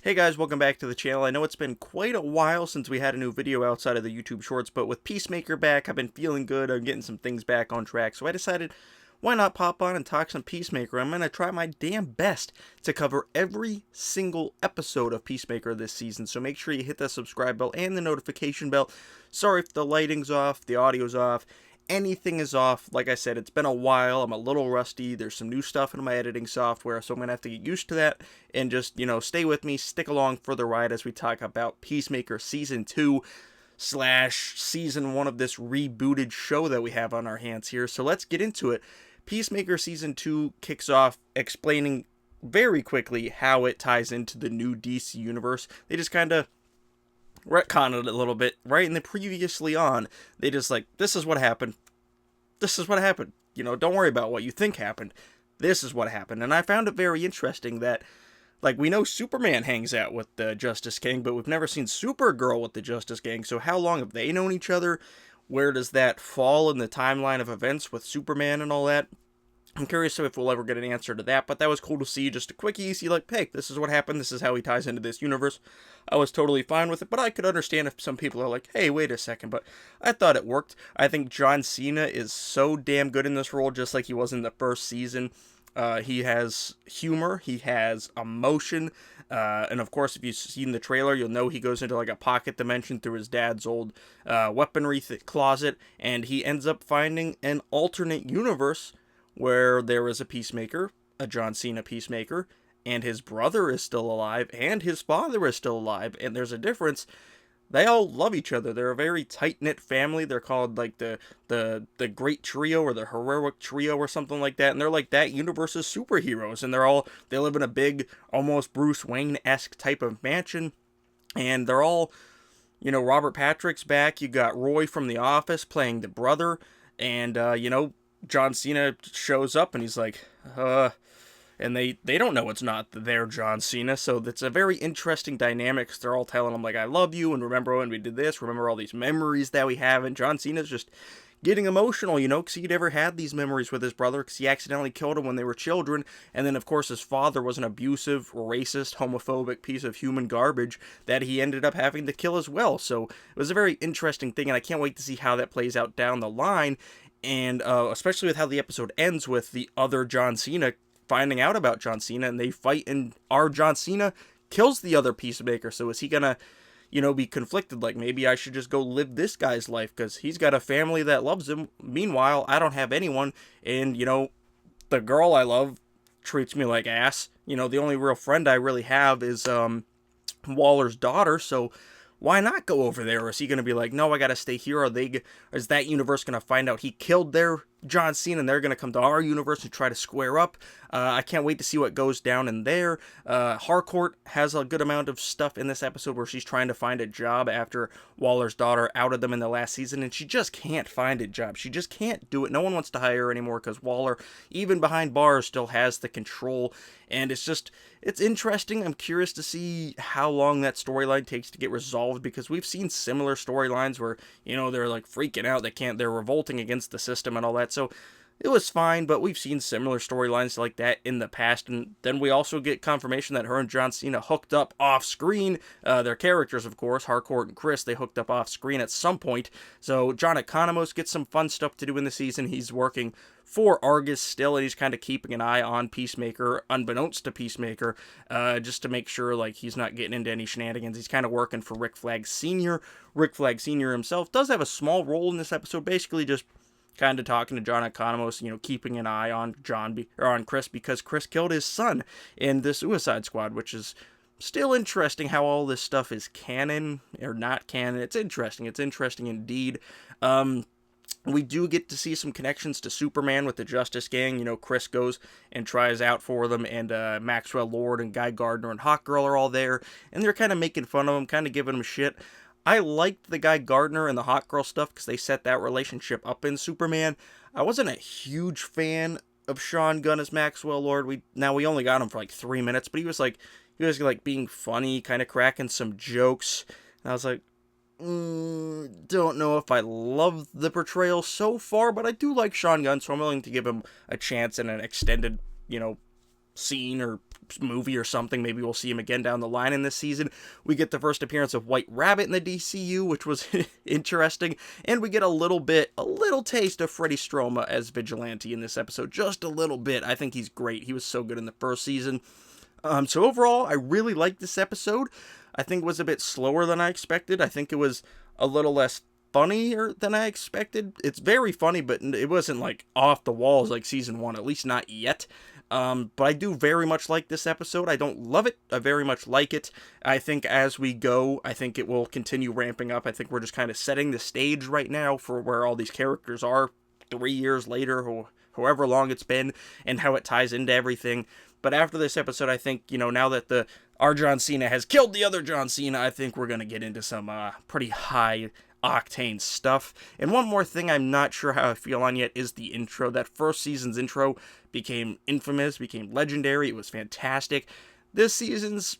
Hey guys, welcome back to the channel. I know it's been quite a while since we had a new video outside of the YouTube Shorts, but with Peacemaker back, I've been feeling good. I'm getting some things back on track, so I decided, why not pop on and talk some Peacemaker? I'm going to try my damn best to cover every single episode of Peacemaker this season, so make sure you hit that subscribe bell and the notification bell. Sorry if the lighting's off, the audio's off, anything is off. Like I said, it's been a while. I'm a little rusty. There's some new stuff in my editing software, so I'm going to have to get used to that and just, stay with me, stick along for the ride as we talk about Peacemaker Season 2 / Season 1 of this rebooted show that we have on our hands here. So let's get into it. Peacemaker Season 2 kicks off explaining very quickly how it ties into the new DC universe. They just kind of retconned it a little bit, right? And then previously on, they just this is what happened. This is what happened. Don't worry about what you think happened. This is what happened. And I found it very interesting that, we know Superman hangs out with the Justice Gang, but we've never seen Supergirl with the Justice Gang. So how long have they known each other? Where does that fall in the timeline of events with Superman and all that? I'm curious if we'll ever get an answer to that, but that was cool to see. Just a quick, easy, hey, this is what happened. This is how he ties into this universe. I was totally fine with it, but I could understand if some people are like, hey, wait a second, but I thought it worked. I think John Cena is so damn good in this role, just like he was in the first season. He has humor, he has emotion, and of course, if you've seen the trailer, you'll know he goes into a pocket dimension through his dad's old weaponry closet, and he ends up finding an alternate universe where there is a Peacemaker, a John Cena Peacemaker, and his brother is still alive, and his father is still alive, and there's a difference. They all love each other. They're a very tight-knit family. They're called, the Great Trio, or the Heroic Trio, or something like that, and they're that universe's superheroes, and they live in a big, almost Bruce Wayne-esque type of mansion, and they're all, Robert Patrick's back. You got Roy from The Office playing the brother, and, John Cena shows up and he's and they don't know it's not their John Cena, so it's a very interesting dynamic. They're all telling him I love you, and remember when we did this, remember all these memories that we have, and John Cena's just getting emotional, because he never had these memories with his brother, because he accidentally killed him when they were children, and then of course his father was an abusive, racist, homophobic piece of human garbage that he ended up having to kill as well. So it was a very interesting thing, and I can't wait to see how that plays out down the line. And especially with how the episode ends with the other John Cena finding out about John Cena, and they fight, and our John Cena kills the other Peacemaker. So is he gonna, be conflicted? Maybe I should just go live this guy's life because he's got a family that loves him. Meanwhile, I don't have anyone, and the girl I love treats me like ass. The only real friend I really have is Waller's daughter. So why not go over there? Or is he going to be no, I got to stay here? Or is that universe going to find out he killed their John Cena and they're going to come to our universe and try to square up? I can't wait to see what goes down in there. Harcourt has a good amount of stuff in this episode where she's trying to find a job after Waller's daughter outed them in the last season, and she just can't find a job. She just can't do it. No one wants to hire her anymore because Waller, even behind bars, still has the control. And it's interesting. I'm curious to see how long that storyline takes to get resolved, because we've seen similar storylines where, they're freaking out. They're revolting against the system and all that. So it was fine, but we've seen similar storylines like that in the past. And then we also get confirmation that her and John Cena hooked up off screen. Their characters, of course, Harcourt and Chris, they hooked up off screen at some point. So John Economos gets some fun stuff to do in the season. He's working for Argus still, and he's kind of keeping an eye on Peacemaker, unbeknownst to Peacemaker, just to make sure he's not getting into any shenanigans. He's kind of working for Rick Flag Sr. Rick Flag Sr. himself does have a small role in this episode, basically just kind of talking to John Economos, keeping an eye on on Chris, because Chris killed his son in the Suicide Squad, which is still interesting how all this stuff is canon or not canon. It's interesting. It's interesting indeed. We do get to see some connections to Superman with the Justice Gang. Chris goes and tries out for them, and Maxwell Lord and Guy Gardner and Hawkgirl are all there, and they're kind of making fun of him, kind of giving him shit. I liked the Guy Gardner and the Hawkgirl stuff because they set that relationship up in Superman. I wasn't a huge fan of Sean Gunn as Maxwell Lord. We only got him for 3 minutes, but he was being funny, kind of cracking some jokes, and I was don't know if I love the portrayal so far, but I do like Sean Gunn, so I'm willing to give him a chance in an extended, scene or movie or something. Maybe we'll see him again down the line in this season. We get the first appearance of White Rabbit in the DCU, which was interesting, and we get a little taste of Freddie Stroma as Vigilante in this episode, just a little bit. I think he's great. He was so good in the first season. So overall, I really liked this episode. I think it was a bit slower than I expected. I think it was a little less funnier than I expected. It's very funny, but it wasn't like off the walls like season 1, at least not yet. But I do very much like this episode. I don't love it. I very much like it. I think as we go, I think it will continue ramping up. I think we're just kind of setting the stage right now for where all these characters are 3 years later, or however long it's been, and how it ties into everything. But after this episode, I think, now that our John Cena has killed the other John Cena, I think we're going to get into some pretty high octane stuff. And one more thing I'm not sure how I feel on yet is the intro. That first season's intro became infamous, became legendary. It was fantastic. This season's,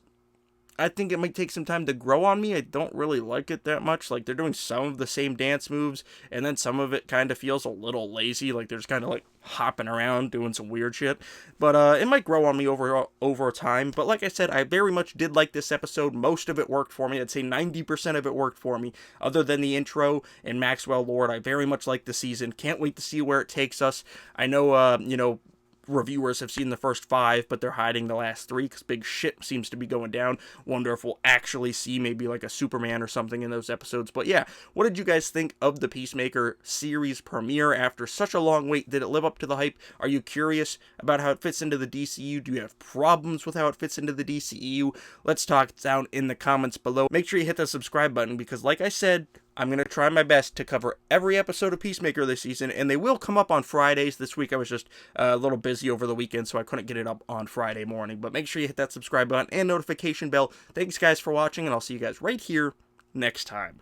I think it might take some time to grow on me. I don't really like it that much. Like, they're doing some of the same dance moves, and then some of it kind of feels a little lazy. Like, they're just kind of like hopping around, doing some weird shit. But it might grow on me over time. But like I said, I very much did like this episode. Most of it worked for me. I'd say 90% of it worked for me. Other than the intro and Maxwell Lord, I very much like the season. Can't wait to see where it takes us. I know, reviewers have seen the first 5, but they're hiding the last 3 because big shit seems to be going down. Wonder if we'll actually see maybe like a Superman or something in those episodes. But yeah, what did you guys think of the Peacemaker series premiere after such a long wait? Did it live up to the hype? Are you curious about how it fits into the DCU? Do you have problems with how it fits into the DCU? Let's talk down in the comments below. Make sure you hit the subscribe button because, like I said, I'm going to try my best to cover every episode of Peacemaker this season, and they will come up on Fridays. This week I was just a little busy over the weekend, so I couldn't get it up on Friday morning. But make sure you hit that subscribe button and notification bell. Thanks, guys, for watching, and I'll see you guys right here next time.